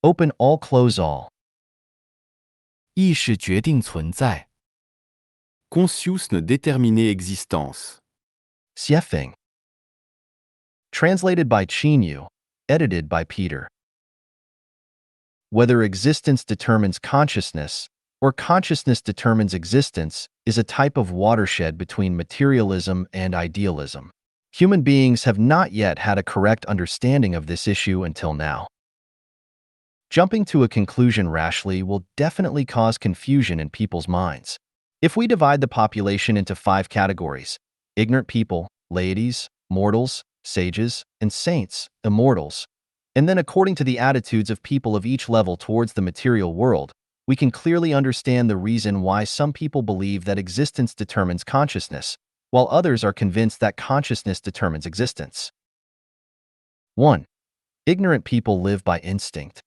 Open all, close all. 意识决定存在。Conscious ne déterminer existence. Xiefeng. Translated by Qinyu, edited by Peter. Whether existence determines consciousness or consciousness determines existence is a type of watershed between materialism and idealism. Human beings have not yet had a correct understanding of this issue until now. Jumping to a conclusion rashly will definitely cause confusion in people's minds. If we divide the population into 5 categories: ignorant people, laities, mortals, sages, and saints, immortals, and then according to the attitudes of people of each level towards the material world, we can clearly understand the reason why some people believe that existence determines consciousness, while others are convinced that consciousness determines existence. 1. Ignorant people live by instinct.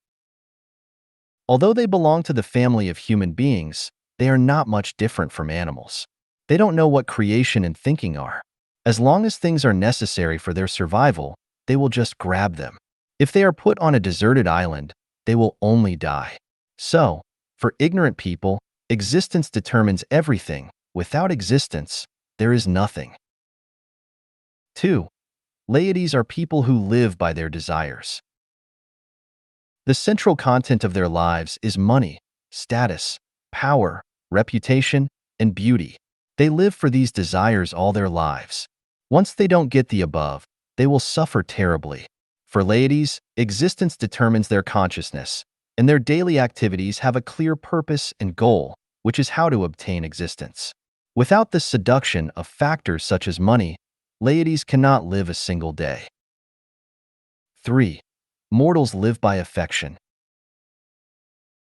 Although they belong to the family of human beings, they are not much different from animals. They don't know what creation and thinking are. As long as things are necessary for their survival, they will just grab them. If they are put on a deserted island, they will only die. So, for ignorant people, existence determines everything. Without existence, there is nothing. 2. Laities are people who live by their desires. The central content of their lives is money, status, power, reputation, and beauty. They live for these desires all their lives. Once they don't get the above, they will suffer terribly. For laities, existence determines their consciousness, and their daily activities have a clear purpose and goal, which is how to obtain existence. Without the seduction of factors such as money, laities cannot live a single day. 3. Mortals live by affection.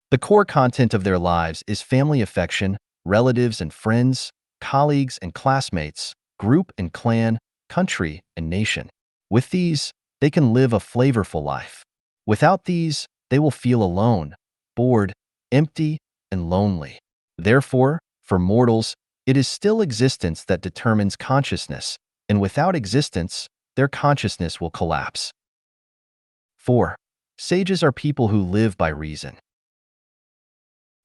The core content of their lives is family affection, relatives and friends, colleagues and classmates, group and clan, country and nation. With these, they can live a flavorful life. Without these, they will feel alone, bored, empty, and lonely. Therefore, for mortals, it is still existence that determines consciousness, and without existence, their consciousness will collapse. 4. Sages are people who live by reason.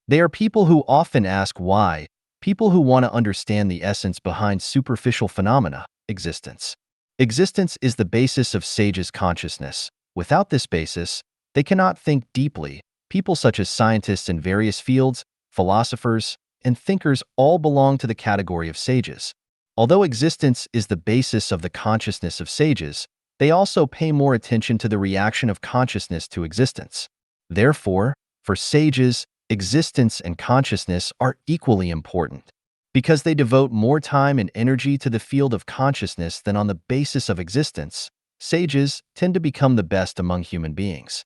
They are people who often ask why, people who want to understand the essence behind superficial phenomena, existence. Existence is the basis of sages' consciousness. Without this basis, they cannot think deeply. People such as scientists in various fields, philosophers, and thinkers all belong to the category of sages. Although existence is the basis of the consciousness of sages, they also pay more attention to the reaction of consciousness to existence. Therefore, for sages, existence and consciousness are equally important. Because they devote more time and energy to the field of consciousness than on the basis of existence, sages tend to become the best among human beings.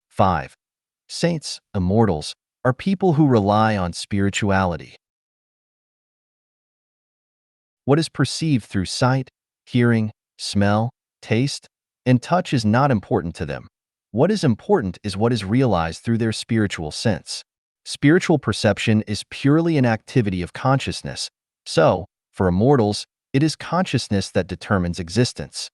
5. Saints, immortals, are people who rely on spirituality. What is perceived through sight, hearing, smell, taste, and touch is not important to them. What is important is what is realized through their spiritual sense. Spiritual perception is purely an activity of consciousness, so, for immortals, it is consciousness that determines existence.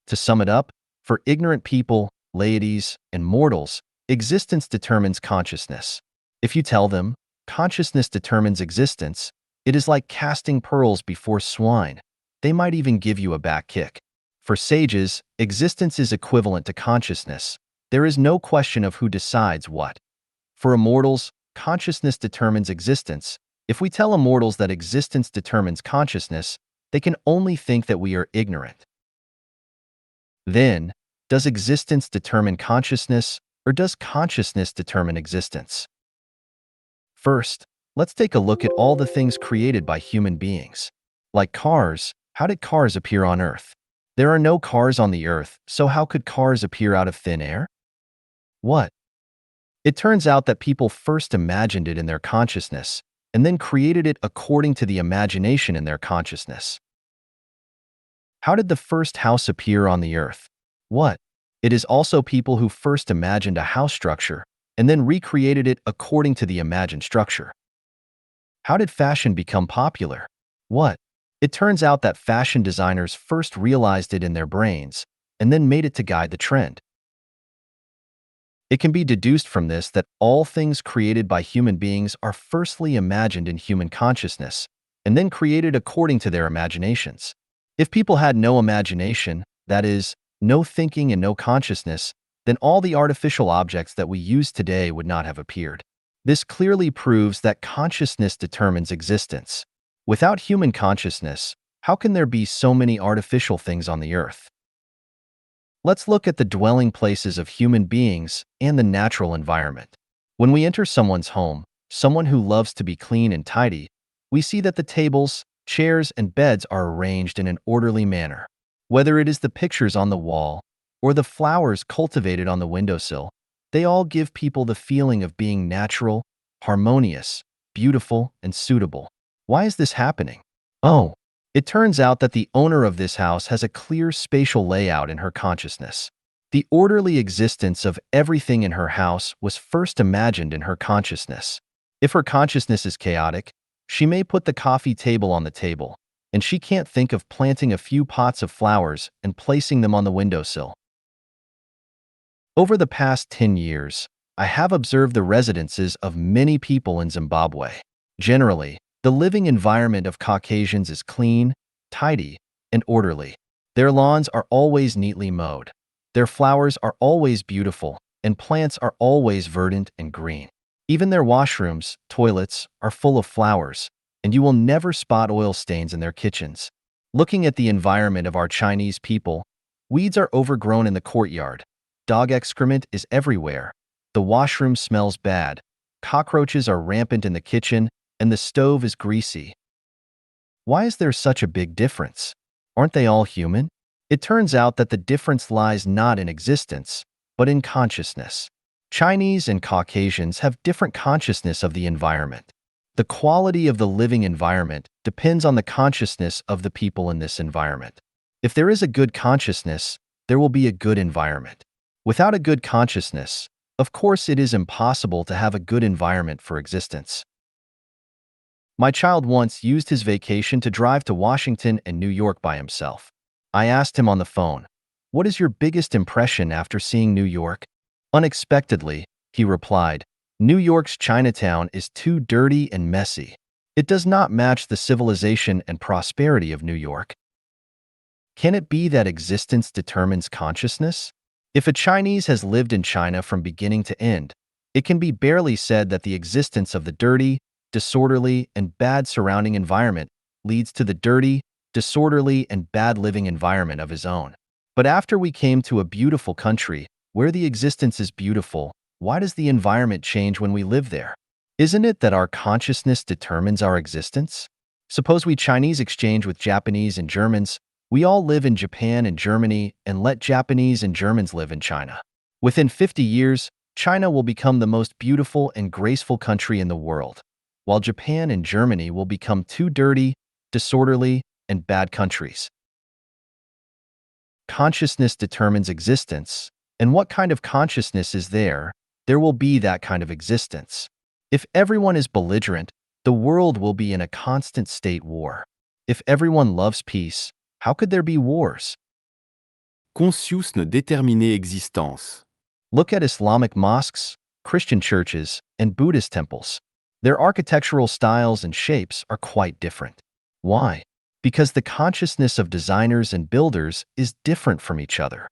To sum it up, for ignorant people, laities, and mortals, existence determines consciousness. If you tell them, consciousness determines existence, it is like casting pearls before swine. They might even give you a back kick. For sages, existence is equivalent to consciousness. There is no question of who decides what. For immortals, consciousness determines existence. If we tell immortals that existence determines consciousness, they can only think that we are ignorant. Then, does existence determine consciousness, or does consciousness determine existence? First, let's take a look at all the things created by human beings. Like cars, how did cars appear on Earth? There are no cars on the Earth, so how could cars appear out of thin air? What? It turns out that people first imagined it in their consciousness, and then created it according to the imagination in their consciousness. How did the first house appear on the Earth? What? It is also people who first imagined a house structure, and then recreated it according to the imagined structure. How did fashion become popular? What? It turns out that fashion designers first realized it in their brains, and then made it to guide the trend. It can be deduced from this that all things created by human beings are firstly imagined in human consciousness, and then created according to their imaginations. If people had no imagination, that is, no thinking and no consciousness, then all the artificial objects that we use today would not have appeared. This clearly proves that consciousness determines existence. Without human consciousness, how can there be so many artificial things on the earth? Let's look at the dwelling places of human beings and the natural environment. When we enter someone's home, someone who loves to be clean and tidy, we see that the tables, chairs, and beds are arranged in an orderly manner. Whether it is the pictures on the wall or the flowers cultivated on the windowsill, they all give people the feeling of being natural, harmonious, beautiful, and suitable. Why is this happening? Oh, it turns out that the owner of this house has a clear spatial layout in her consciousness. The orderly existence of everything in her house was first imagined in her consciousness. If her consciousness is chaotic, she may put the coffee table on the table, and she can't think of planting a few pots of flowers and placing them on the windowsill. Over the past 10 years, I have observed the residences of many people in Zimbabwe. Generally, the living environment of Caucasians is clean, tidy, and orderly. Their lawns are always neatly mowed. Their flowers are always beautiful, and plants are always verdant and green. Even their washrooms, toilets, are full of flowers, and you will never spot oil stains in their kitchens. Looking at the environment of our Chinese people, weeds are overgrown in the courtyard. Dog excrement is everywhere. The washroom smells bad. Cockroaches are rampant in the kitchen, and the stove is greasy. Why is there such a big difference? Aren't they all human? It turns out that the difference lies not in existence, but in consciousness. Chinese and Caucasians have different consciousness of the environment. The quality of the living environment depends on the consciousness of the people in this environment. If there is a good consciousness, there will be a good environment. Without a good consciousness, of course it is impossible to have a good environment for existence. My child once used his vacation to drive to Washington and New York by himself. I asked him on the phone, "What is your biggest impression after seeing New York?" Unexpectedly, he replied, "New York's Chinatown is too dirty and messy. It does not match the civilization and prosperity of New York." Can it be that existence determines consciousness? If a Chinese has lived in China from beginning to end, it can be barely said that the existence of the dirty, disorderly, and bad surrounding environment leads to the dirty, disorderly, and bad living environment of his own. But after we came to a beautiful country, where the existence is beautiful, why does the environment change when we live there? Isn't it that our consciousness determines our existence? Suppose we Chinese exchange with Japanese and Germans. We all live in Japan and Germany and let Japanese and Germans live in China. Within 50 years, China will become the most beautiful and graceful country in the world, while Japan and Germany will become two dirty, disorderly, and bad countries. Consciousness determines existence, and what kind of consciousness is there, there will be that kind of existence. If everyone is belligerent, the world will be in a constant state war. If everyone loves peace, how could there be wars? Conscious ne déterminer existence. Look at Islamic mosques, Christian churches, and Buddhist temples. Their architectural styles and shapes are quite different. Why? Because the consciousness of designers and builders is different from each other.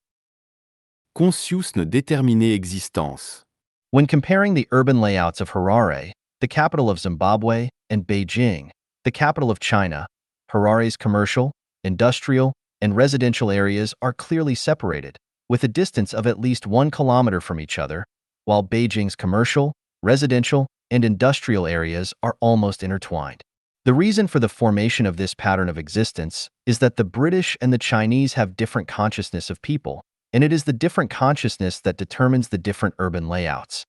Conscious ne déterminer existence. When comparing the urban layouts of Harare, the capital of Zimbabwe, and Beijing, the capital of China, Harare's commercial, industrial, and residential areas are clearly separated, with a distance of at least 1 kilometer from each other, while Beijing's commercial, residential, and industrial areas are almost intertwined. The reason for the formation of this pattern of existence is that the British and the Chinese have different consciousness of people, and it is the different consciousness that determines the different urban layouts.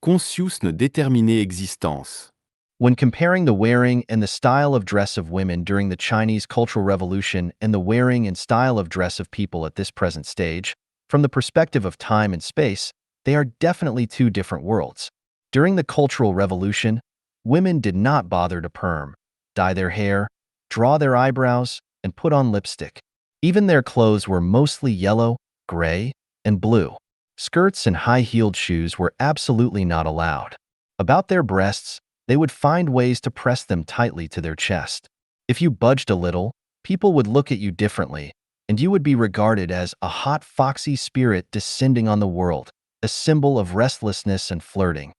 Conscious ne déterminer existence. When comparing the wearing and the style of dress of women during the Chinese Cultural Revolution and the wearing and style of dress of people at this present stage, from the perspective of time and space, they are definitely two different worlds. During the Cultural Revolution, women did not bother to perm, dye their hair, draw their eyebrows, and put on lipstick. Even their clothes were mostly yellow, gray, and blue. Skirts and high-heeled shoes were absolutely not allowed. About their breasts, they would find ways to press them tightly to their chest. If you budged a little, people would look at you differently, and you would be regarded as a hot, foxy spirit descending on the world, a symbol of restlessness and flirting.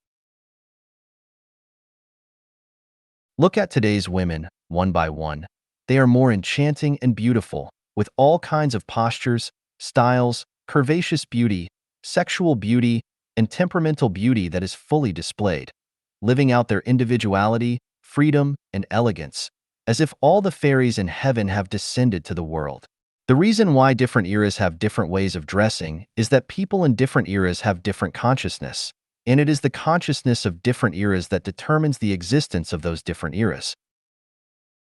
Look at today's women, one by one. They are more enchanting and beautiful, with all kinds of postures, styles, curvaceous beauty, sexual beauty, and temperamental beauty that is fully displayed, living out their individuality, freedom, and elegance, as if all the fairies in heaven have descended to the world. The reason why different eras have different ways of dressing is that people in different eras have different consciousness, and it is the consciousness of different eras that determines the existence of those different eras.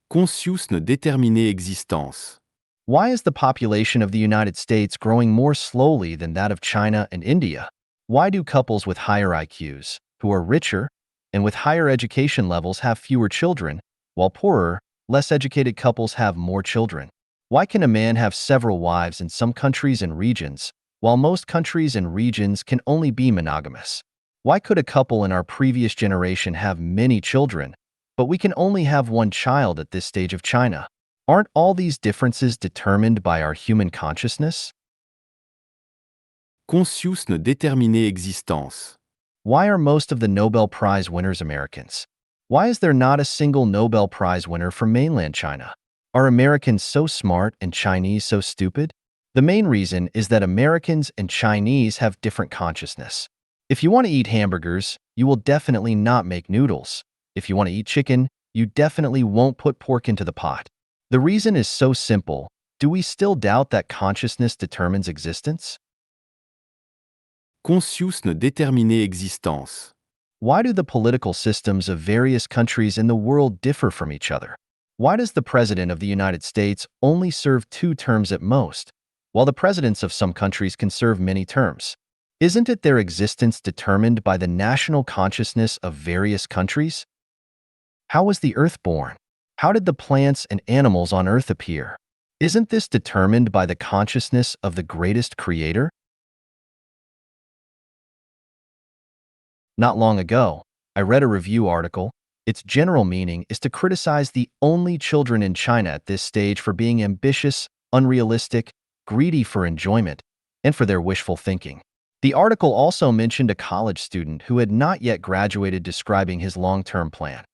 Conscious ne déterminer existence. Why is the population of the United States growing more slowly than that of China and India? Why do couples with higher IQs, who are richer, and with higher education levels have fewer children, while poorer, less educated couples have more children? Why can a man have several wives in some countries and regions, while most countries and regions can only be monogamous? Why could a couple in our previous generation have many children, but we can only have one child at this stage of China? Aren't all these differences determined by our human consciousness? Conscious ne déterminer existence. Why are most of the Nobel Prize winners Americans? Why is there not a single Nobel Prize winner from mainland China? Are Americans so smart and Chinese so stupid? The main reason is that Americans and Chinese have different consciousness. If you want to eat hamburgers, you will definitely not make noodles. If you want to eat chicken, you definitely won't put pork into the pot. The reason is so simple. Do we still doubt that consciousness determines existence? Conscious ne déterminer existence. Why do the political systems of various countries in the world differ from each other? Why does the President of the United States only serve 2 terms at most, while the presidents of some countries can serve many terms? Isn't it their existence determined by the national consciousness of various countries? How was the Earth born? How did the plants and animals on Earth appear? Isn't this determined by the consciousness of the greatest creator? Not long ago, I read a review article. Its general meaning is to criticize the only children in China at this stage for being ambitious, unrealistic, greedy for enjoyment, and for their wishful thinking. The article also mentioned a college student who had not yet graduated describing his long-term plan.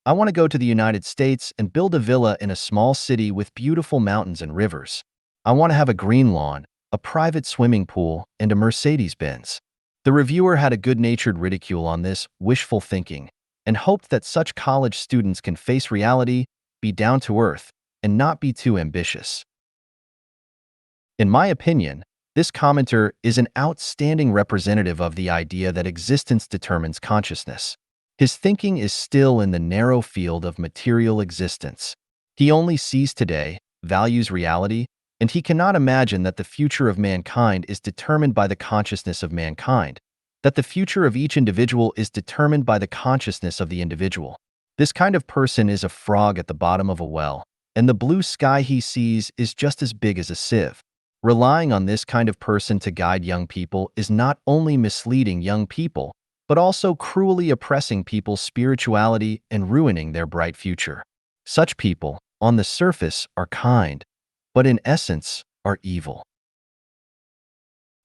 I want to go to the United States and build a villa in a small city with beautiful mountains and rivers. I want to have a green lawn, a private swimming pool, and a Mercedes-Benz. The reviewer had a good-natured ridicule on this wishful thinking and hoped that such college students can face reality, be down to earth, and not be too ambitious. In my opinion, this commenter is an outstanding representative of the idea that existence determines consciousness. His thinking is still in the narrow field of material existence. He only sees today, values reality, and he cannot imagine that the future of mankind is determined by the consciousness of mankind, that the future of each individual is determined by the consciousness of the individual. This kind of person is a frog at the bottom of a well, and the blue sky he sees is just as big as a sieve. Relying on this kind of person to guide young people is not only misleading young people, but also cruelly oppressing people's spirituality and ruining their bright future. Such people, on the surface, are kind, but in essence, are evil.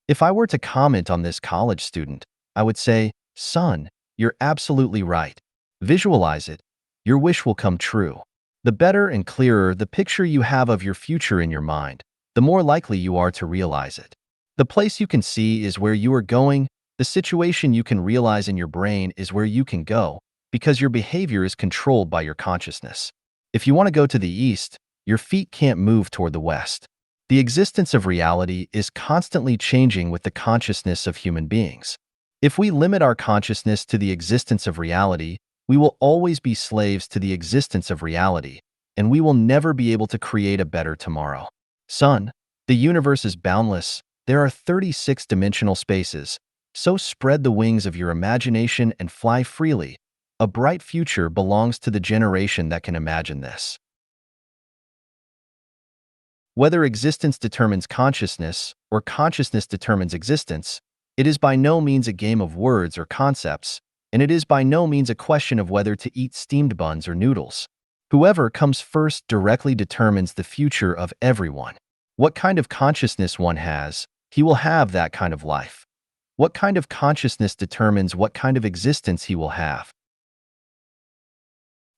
If I were to comment on this college student, I would say, "Son, you're absolutely right. Visualize it. Your wish will come true. The better and clearer the picture you have of your future in your mind, the more likely you are to realize it. The place you can see is where you are going. The situation you can realize in your brain is where you can go, because your behavior is controlled by your consciousness. If you want to go to the east, your feet can't move toward the west. The existence of reality is constantly changing with the consciousness of human beings. If we limit our consciousness to the existence of reality, we will always be slaves to the existence of reality, and we will never be able to create a better tomorrow. Son, the universe is boundless. There are 36-dimensional spaces, so spread the wings of your imagination and fly freely. A bright future belongs to the generation that can imagine this. Whether existence determines consciousness or consciousness determines existence, it is by no means a game of words or concepts, and it is by no means a question of whether to eat steamed buns or noodles. Whoever comes first directly determines the future of everyone. What kind of consciousness one has, he will have that kind of life. What kind of consciousness determines what kind of existence he will have.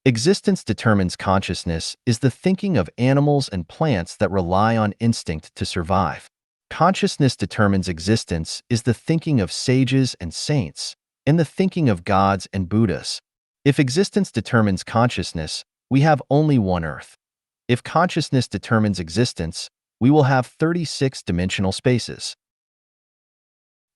Existence determines consciousness is the thinking of animals and plants that rely on instinct to survive. Consciousness determines existence is the thinking of sages and saints, and the thinking of gods and Buddhas. If existence determines consciousness, we have only one Earth. If consciousness determines existence, we will have 36 dimensional spaces.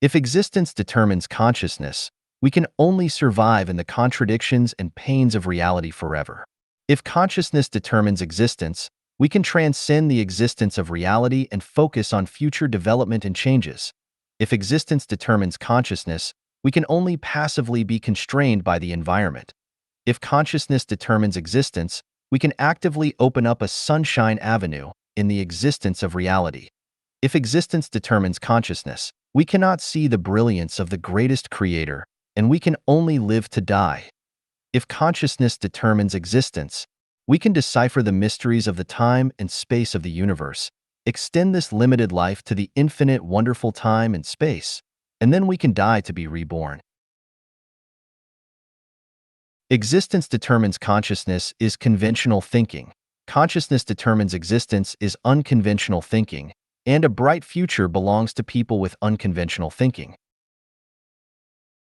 If existence determines consciousness, we can only survive in the contradictions and pains of reality forever. If consciousness determines existence, we can transcend the existence of reality and focus on future development and changes. If existence determines consciousness, we can only passively be constrained by the environment. If consciousness determines existence, we can actively open up a sunshine avenue in the existence of reality. If existence determines consciousness, we cannot see the brilliance of the greatest creator, and we can only live to die. If consciousness determines existence, we can decipher the mysteries of the time and space of the universe, extend this limited life to the infinite wonderful time and space, and then we can die to be reborn. Existence determines consciousness is conventional thinking. Consciousness determines existence is unconventional thinking, and a bright future belongs to people with unconventional thinking.